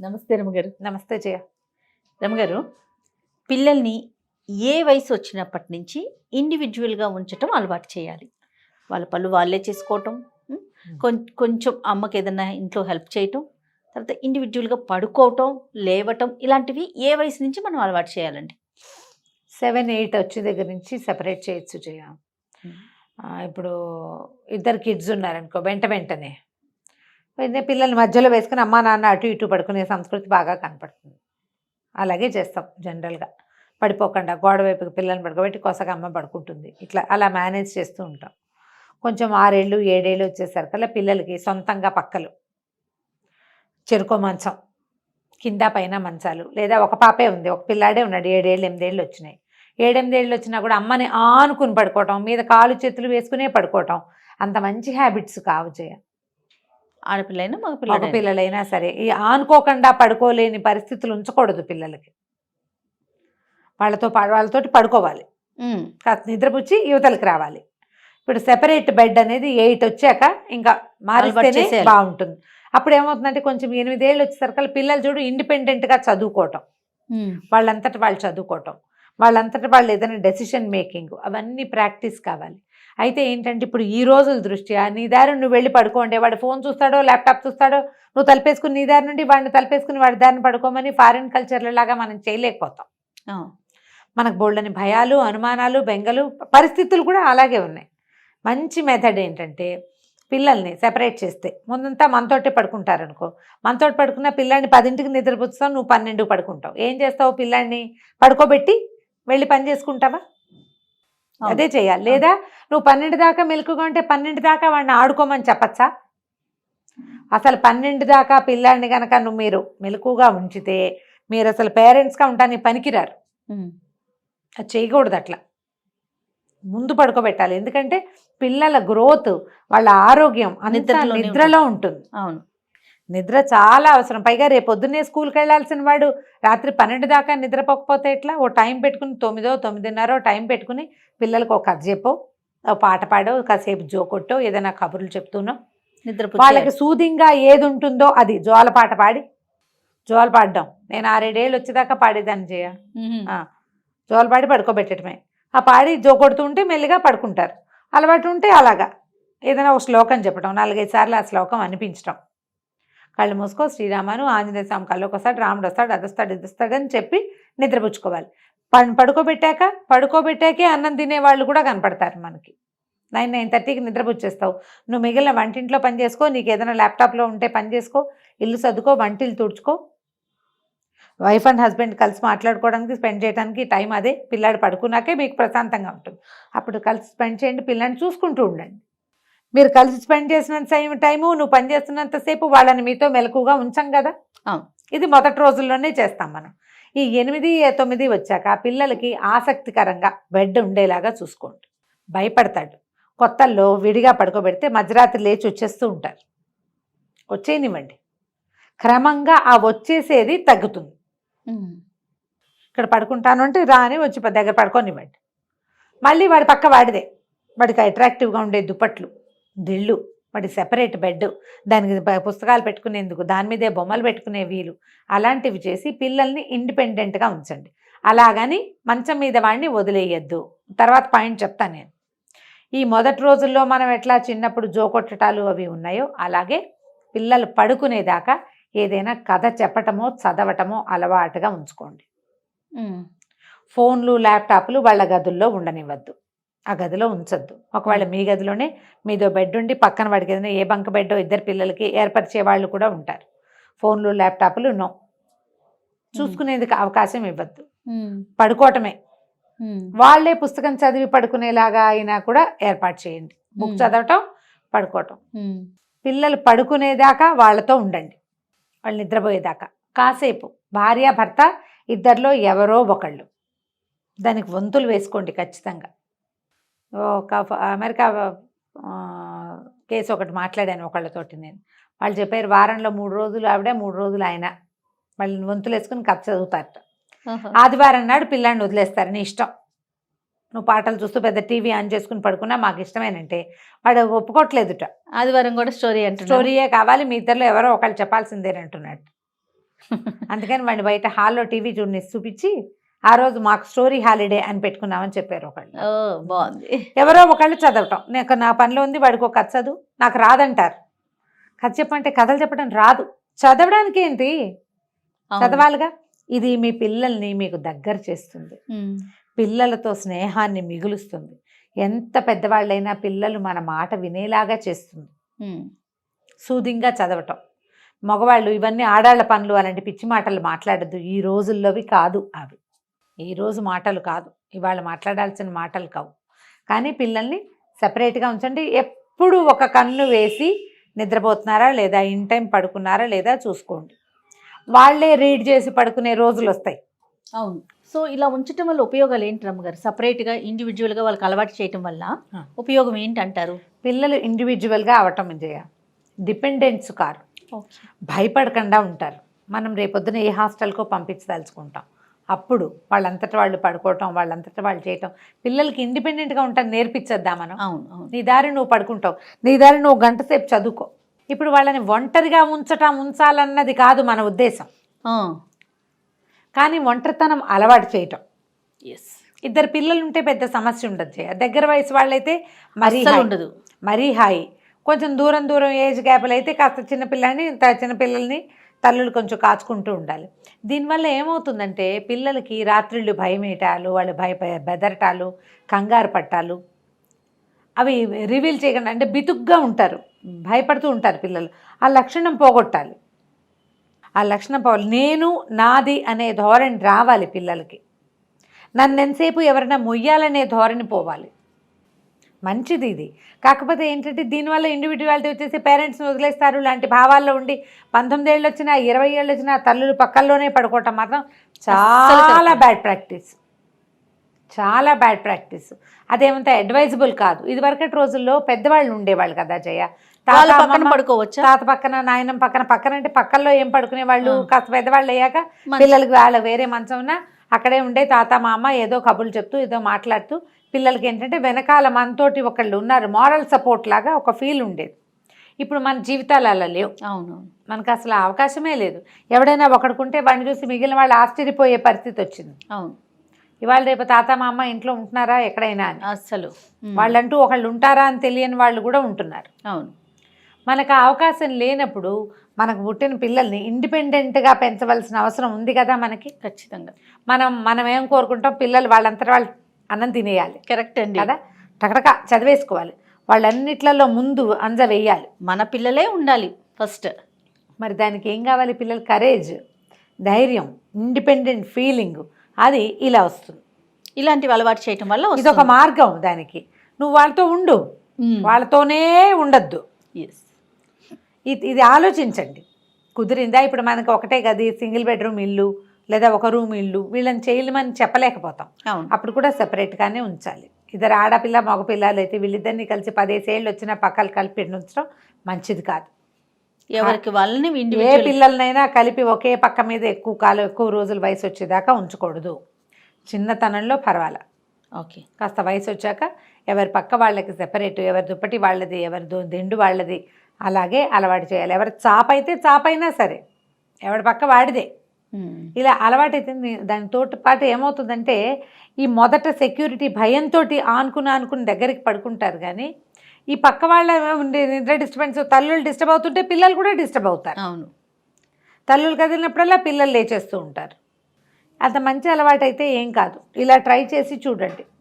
నమస్తే రమగారు. నమస్తే జయ. రమగారు, పిల్లల్ని ఏ వయసు వచ్చినప్పటి నుంచి ఇండివిజువల్‌గా ఉంచటం అలవాటు చేయాలి? వాళ్ళ పనులు వాళ్ళే చేసుకోవటం, హ్మ్. కొంచెం అమ్మకేదన్నా ఇంట్లో హెల్ప్ చేయటం, తర్వాత ఇండివిడ్యువల్‌గా పడుకోవటం, లేవటం ఇలాంటివి ఏ వయసు నుంచి మనం అలవాటు చేయాలండి? 7, 8 వచ్చే దగ్గర నుంచి సెపరేట్ చేయొచ్చు జయ. ఇప్పుడు ఇద్దరు కిడ్స్ ఉన్నారనుకో, వెంటనే పిల్లల్ని మధ్యలో వేసుకుని అమ్మా నాన్న అటు ఇటు పడుకునే సంస్కృతి బాగా కనపడుతుంది. అలాగే చేస్తాం జనరల్గా. పడిపోకుండా గోడ వైపుకి పిల్లల్ని పడుకోబెట్టి కొసగా అమ్మ పడుకుంటుంది. ఇట్లా అలా మేనేజ్ చేస్తూ ఉంటాం. కొంచెం 6 ఏళ్ళు 7 ఏళ్ళు వచ్చేసరికల్లా పిల్లలకి సొంతంగా పక్కలు, చెరుకో మంచం, కింద పైన మంచాలు, లేదా ఒక పాపే ఉంది, ఒక పిల్లాడే ఉన్నాడు, 7 ఏళ్ళు 8 ఏళ్ళు వచ్చినాయి. 7, 8 ఏళ్ళు వచ్చినా కూడా అమ్మని ఆనుకుని పడుకోవటం, మీద కాలు చేతులు వేసుకునే పడుకోవటం అంత మంచి హ్యాబిట్స్ కావు జయ. ఆడపిల్లైనా మగ పిల్లలైనా సరే ఈ ఆనుకోకుండా పడుకోలేని పరిస్థితులు ఉంచకూడదు పిల్లలకి. వాళ్ళతోటి పడుకోవాలి, కాస్త నిద్రపుచ్చి యువతలకి రావాలి. ఇప్పుడు సెపరేట్ బెడ్ అనేది 8 వచ్చాక ఇంకా మారిస్తేనే బాగుంటుంది. అప్పుడు ఏమవుతుందంటే కొంచెం 8 ఏళ్ళు వచ్చేసరికి పిల్లలు చూడు ఇండిపెండెంట్గా చదువుకోవటం, వాళ్ళంతటి వాళ్ళు చదువుకోవటం, వాళ్ళంతటి వాళ్ళు ఏదైనా డెసిషన్ మేకింగ్, అవన్నీ ప్రాక్టీస్ కావాలి. అయితే ఏంటంటే ఇప్పుడు ఈ రోజుల దృష్ట్యా నీ దారి నువ్వు వెళ్ళి పడుకోండి, వాడు ఫోన్ చూస్తాడో ల్యాప్టాప్ చూస్తాడో, నువ్వు తలపేసుకుని నీ దారి నుండి వాడిని తలపేసుకుని వాడి దారిని పడుకోమని ఫారిన్ కల్చర్లలాగా మనం చేయలేకపోతాం. మనకు బోల్డని భయాలు, అనుమానాలు, బెంగలు, పరిస్థితులు కూడా అలాగే ఉన్నాయి. మంచి మెథడ్ ఏంటంటే పిల్లల్ని సెపరేట్ చేస్తే ముందంతా మనతోటే పడుకుంటారనుకో, మనతోటి పడుకున్న పిల్లాడిని 10ంటికి నిద్రపుచ్చుతావు, నువ్వు 12 పడుకుంటావు. ఏం చేస్తావు? పిల్లాడిని పడుకోబెట్టి వెళ్ళి పని చేసుకుంటావా? అదే చేయాలి. లేదా నువ్వు 12 దాకా మెలకుగా ఉంటే 12 దాకా వాడిని ఆడుకోమని చెప్పచ్చా? అసలు 12 దాకా పిల్లాడిని కనుక మీరు మెలకుగా ఉంచితే మీరు అసలు పేరెంట్స్గా ఉంటానికి పనికిరారు. అది చేయకూడదు. అట్లా ముందు పడుకోబెట్టాలి. ఎందుకంటే పిల్లల గ్రోత్, వాళ్ళ ఆరోగ్యం అంతా నిద్రలో ఉంటుంది. అవును, నిద్ర చాలా అవసరం. పైగా రేపు పొద్దున్నే స్కూల్కి వెళ్ళాల్సిన వాడు రాత్రి 12 దాకా నిద్రపోకపోతే ఎట్లా? ఓ టైం పెట్టుకుని 9, 9:30 టైం పెట్టుకుని పిల్లలకు ఒక కథ చెప్పో, ఓ పాట పాడో, కాసేపు జోకొట్టో, ఏదైనా కబుర్లు చెప్తూనో, నిద్ర వాళ్ళకి సూదింగ్గా ఏది ఉంటుందో అది జోల పాట పాడి, జోల పాడడం నేను 6, 7 ఏళ్ళు వచ్చేదాకా పాడేదాన్ని చేయ. జోల పాడి పడుకోబెట్టడమే. ఆ పాడి జోకొడుతూ ఉంటే మెల్లిగా పడుకుంటారు. అలవాటు ఉంటే అలాగా ఏదైనా ఒక శ్లోకం చెప్పడం, 4-5 సార్లు ఆ శ్లోకం అనిపించడం. కళ్ళు మూసుకో, శ్రీరామను ఆంజనేయ స్వామి కళ్ళకి వస్తాడు, రాముడు వస్తాడు, అది వస్తాడు, ఇది వస్తాడు అని చెప్పి నిద్రపుచ్చుకోవాలి. పడుకోబెట్టాకే అన్నం తినేవాళ్ళు కూడా కనపడతారు మనకి. 9-9:30కి నిద్రపుచ్చేస్తావు. నువ్వు మిగిలిన వంటింట్లో పని చేసుకో, నీకు ఏదైనా ల్యాప్టాప్లో ఉంటే పని చేసుకో, ఇల్లు సర్దుకో, వంటిల్లు తుడుచుకో. వైఫ్ అండ్ హస్బెండ్ కలిసి మాట్లాడుకోవడానికి, స్పెండ్ చేయడానికి టైం అదే. పిల్లాడు పడుకున్నాకే మీకు ప్రశాంతంగా ఉంటుంది. అప్పుడు కలిసి స్పెండ్ చేయండి, పిల్లాడిని చూసుకుంటూ ఉండండి. మీరు కలిసి స్పెండ్ చేసినంత టైము, నువ్వు పని చేస్తున్నంతసేపు వాళ్ళని మీతో మెలకుగా ఉంచాం కదా. ఇది మొదటి రోజుల్లోనే చేస్తాం మనం. ఈ 8, 9 వచ్చాక పిల్లలకి ఆసక్తికరంగా బెడ్ ఉండేలాగా చూసుకోండి. భయపడతాడు. కొత్తల్లో విడిగా పడుకోబెడితే మధ్యరాత్రి లేచి వచ్చేస్తూ ఉంటారు. వచ్చేయనివ్వండి. క్రమంగా ఆ వచ్చేసేది తగ్గుతుంది. ఇక్కడ పడుకుంటాను అంటే రాని వచ్చి దగ్గర పడుకోనివ్వండి. మళ్ళీ వాడి పక్క వాడిదే, వాడికి అట్రాక్టివ్గా ఉండే దుప్పట్లు, దిళ్ళు, వాడి సెపరేట్ బెడ్, దానికి పుస్తకాలు పెట్టుకునేందుకు దాని మీదే బొమ్మలు పెట్టుకునే వీలు, అలాంటివి చేసి పిల్లల్ని ఇండిపెండెంట్గా ఉంచండి. అలాగని మంచం మీద వాడిని వదిలేయద్దు. తర్వాత పాయింట్ చెప్తాను నేను. ఈ మొదటి రోజుల్లో మనం ఎట్లా చిన్నప్పుడు జోకొట్టటాలు అవి ఉన్నాయో అలాగే పిల్లలు పడుకునేదాకా ఏదైనా కథ చెప్పటమో చదవటమో అలవాటుగా ఉంచుకోండి. ఫోన్లు, ల్యాప్టాప్లు వాళ్ళ గదుల్లో ఉండనివ్వద్దు, ఆ గదిలో ఉంచొద్దు. ఒకవేళ మీ గదిలోనే మీదో బెడ్ ఉండి పక్కన వాడికి ఏదైనా ఏ బంక బెడ్డో ఇద్దరు పిల్లలకి ఏర్పరిచే వాళ్ళు కూడా ఉంటారు. ఫోన్లు, ల్యాప్టాప్లు నో, చూసుకునేందుకు అవకాశం ఇవ్వద్దు. పడుకోవటమే. వాళ్ళే పుస్తకం చదివి పడుకునేలాగా అయినా కూడా ఏర్పాటు చేయండి. బుక్ చదవటం, పడుకోవటం. పిల్లలు పడుకునేదాకా వాళ్ళతో ఉండండి, వాళ్ళు నిద్రపోయేదాకా కాసేపు. భార్య భర్త ఇద్దరిలో ఎవరో ఒకళ్ళు దానికి వంతులు వేసుకోండి ఖచ్చితంగా. ఒక అమెరికా కేసు ఒకటి మాట్లాడాను ఒకళ్ళతోటి నేను. వాళ్ళు చెప్పారు వారంలో 3 రోజులు ఆవిడ, 3 రోజులు ఆయన వాళ్ళని వంతులు వేసుకుని కథ చదువుతారట. ఆదివారం నాడు పిల్లాడిని వదిలేస్తారు, నీ ఇష్టం, నువ్వు పాటలు చూస్తూ పెద్ద టీవీ ఆన్ చేసుకుని పడుకున్నా మాకు ఇష్టమేనంటే వాడు ఒప్పుకోవట్లేదుట. ఆదివారం కూడా స్టోరీయే కావాలి, మీ ఇద్దరిలో ఎవరో ఒకళ్ళు చెప్పాల్సిందేనంటున్నాడు. అందుకని వాడిని బయట హాల్లో టీవీ చూపించి ఆ రోజు మాకు స్టోరీ హాలిడే అని పెట్టుకున్నామని చెప్పారు ఒకళ్ళు. ఓ బాగుంది. ఎవరో ఒకళ్ళు చదవటం, నాకు నా పనిలో ఉంది, వాడికి ఒక కథ చదువు, నాకు రాదంటారు. కథ చెప్పంటే కథలు చెప్పడం రాదు, చదవడానికి ఏంటి, చదవాలిగా. ఇది మీ పిల్లల్ని మీకు దగ్గర చేస్తుంది, పిల్లలతో స్నేహాన్ని మిగులుస్తుంది. ఎంత పెద్దవాళ్ళైనా పిల్లలు మన మాట వినేలాగా చేస్తుంది. సూదింగా చదవటం. మగవాళ్ళు ఇవన్నీ ఆడాళ్ల పనులు అలాంటి పిచ్చి మాటలు మాట్లాడద్దు. ఈ రోజుల్లోవి కాదు అవి, ఈరోజు మాటలు కాదు, ఇవాళ మాట్లాడాల్సిన మాటలు కావు. కానీ పిల్లల్ని సపరేట్గా ఉంచండి. ఎప్పుడు ఒక కన్ను వేసి నిద్రపోతున్నారా లేదా, ఇన్ టైం పడుకున్నారా లేదా చూసుకోండి. వాళ్ళే రీడ్ చేసి పడుకునే రోజులు వస్తాయి. అవును. సో ఇలా ఉంచటం వల్ల ఉపయోగాలు ఏంటి రమ్మగారు? సపరేట్గా ఇండివిజువల్గా వాళ్ళకి అలవాటు చేయటం వల్ల ఉపయోగం ఏంటి అంటారు? పిల్లలు ఇండివిజువల్గా అవటం డిపెండెన్స్ కారు, భయపడకుండా ఉంటారు. మనం రేపొద్దున ఏ హాస్టల్కో పంపించదలుచుకుంటాం, అప్పుడు వాళ్ళంతటా వాళ్ళు పడుకోవటం, వాళ్ళంతటా వాళ్ళు చేయటం. పిల్లలకి ఇండిపెండెంట్గా ఉంటాను నేర్పించద్దా మనం? అవును. నీ దారి నువ్వు పడుకుంటావు, నీ దారి నువ్వు గంట సేపు చదువుకో. ఇప్పుడు వాళ్ళని ఒంటరిగా ఉంచాలన్నది కాదు మన ఉద్దేశం, కానీ ఒంటరితనం అలవాటు చేయటం. ఇద్దరు పిల్లలు ఉంటే పెద్ద సమస్య ఉండదు. దగ్గర వయసు వాళ్ళైతే మరీ ఉండదు, మరీ హాయి. కొంచెం దూరం ఏజ్ గ్యాప్లు అయితే కాస్త చిన్నపిల్లల్ని తల్లులు కొంచెం కాచుకుంటూ ఉండాలి. దీనివల్ల ఏమవుతుందంటే పిల్లలకి రాత్రిళ్ళు భయమేయటాలు, వాళ్ళు బెదరటాలు, కంగారు పట్టాలు, అవి రివీల్ చేయకుండా, అంటే బితుగ్గా ఉంటారు, భయపడుతూ ఉంటారు పిల్లలు. ఆ లక్షణం పోగొట్టాలి, ఆ లక్షణం పోవాలి. నేను నాది అనే ధోరణి రావాలి పిల్లలకి. నన్ను ఎంతసేపు ఎవరైనా మొయ్యాలనే ధోరణి పోవాలి. మంచిది ఇది. కాకపోతే ఏంటంటే దీనివల్ల ఇండివిజువాలిటీ వచ్చేసి పేరెంట్స్ని వదిలేస్తారు లాంటి భావాల్లో ఉండి 19 ఏళ్ళు వచ్చినా 20 ఏళ్ళు వచ్చినా తల్లులు పక్కల్లోనే పడుకోవటం మాత్రం చాలా బ్యాడ్ ప్రాక్టీస్, చాలా బ్యాడ్ ప్రాక్టీస్. అదేమంతా అడ్వైజబుల్ కాదు. ఇదివరకటి రోజుల్లో పెద్దవాళ్ళు ఉండేవాళ్ళు కదా జయ, పక్కన పడుకోవచ్చు, తాత పక్కన, నాయనం పక్కన అంటే పక్కల్లో ఏం పడుకునే వాళ్ళు. కాస్త పెద్దవాళ్ళు అయ్యాక పిల్లలకి వాళ్ళ వేరే మంచం ఉన్నా అక్కడే ఉండే తాత మామ ఏదో కబుర్లు చెప్తూ ఏదో మాట్లాడుతూ, పిల్లలకి ఏంటంటే వెనకాల మనతోటి ఒకళ్ళు ఉన్నారు, మారల్ సపోర్ట్ లాగా ఒక ఫీల్ ఉండేది. ఇప్పుడు మన జీవితాలు అలా లేవు. అవును, మనకు అసలు అవకాశమే లేదు. ఎవడైనా ఒకడుకుంటే వాడిని చూసి మిగిలిన వాళ్ళు ఆశ్చర్యపోయే పరిస్థితి వచ్చింది. అవును. ఇవాళ రేపు తాత మా అమ్మ ఇంట్లో ఉంటున్నారా ఎక్కడైనా అని, అసలు వాళ్ళంటూ ఒకళ్ళు ఉంటారా అని తెలియని వాళ్ళు కూడా ఉంటున్నారు. అవును. మనకు ఆ అవకాశం లేనప్పుడు మనకు పుట్టిన పిల్లల్ని ఇండిపెండెంట్గా పెంచవలసిన అవసరం ఉంది కదా మనకి. ఖచ్చితంగా. మనం ఏం కోరుకుంటాం, పిల్లలు వాళ్ళంతటా వాళ్ళు అన్నం తినేయాలి. కరెక్ట్ అండి కదా, టకటక చదివేసుకోవాలి, వాళ్ళన్నిట్లలో ముందు అంజ వేయాలి. మన పిల్లలే ఉండాలి ఫస్ట్. మరి దానికి ఏం కావాలి? పిల్లలు కరేజ్, ధైర్యం, ఇండిపెండెంట్ ఫీలింగ్, అది ఇలా వస్తుంది. ఇలాంటివి అలవాటు చేయటం వల్ల ఇదొక మార్గం. దానికి నువ్వు వాళ్ళతో ఉండు, వాళ్ళతోనే ఉండద్దు. ఇది ఆలోచించండి. కుదిరిందా? ఇప్పుడు మనకు ఒకటే గది, సింగిల్ బెడ్రూమ్ ఇల్లు లేదా ఒక రూమ్ ఇల్లు, వీళ్ళని చేయలేమని చెప్పలేకపోతాం. అప్పుడు కూడా సెపరేట్గానే ఉంచాలి. ఇద్దరు ఆడపిల్ల మగపిల్లలు అయితే వీళ్ళిద్దరిని కలిసి 15 ఏళ్ళు వచ్చినా పక్కలు కలిపి ఉంచడం మంచిది కాదు. ఎవరికి వాళ్ళని ఏ పిల్లలనైనా కలిపి ఒకే పక్క మీద ఎక్కువ రోజులు వయసు వచ్చేదాకా ఉంచకూడదు. చిన్నతనంలో పర్వాలా, ఓకే. కాస్త వయసు వచ్చాక ఎవరి పక్క వాళ్ళకి సెపరేట్, ఎవరి దుప్పటి వాళ్ళది, ఎవరి దిండు వాళ్ళది, అలాగే అలవాటు చేయాలి. ఎవరి చాపైతే చాపైనా సరే ఎవరి పక్క వాడిదే. ఇలా అలవాటైతే దానితో పాటు ఏమవుతుందంటే ఈ మొదట సెక్యూరిటీ భయంతో ఆనుకుని దగ్గరికి పడుకుంటారు. కానీ ఈ పక్క వాళ్ళ నిద్ర డిస్టర్బెన్స్, తల్లులు డిస్టర్బ్ అవుతుంటే పిల్లలు కూడా డిస్టర్బ్ అవుతారు. అవును. తల్లులు కదిలినప్పుడల్లా పిల్లలు లేచేస్తూ ఉంటారు. అంత మంచి అలవాటు అయితే ఏం కాదు. ఇలా ట్రై చేసి చూడండి.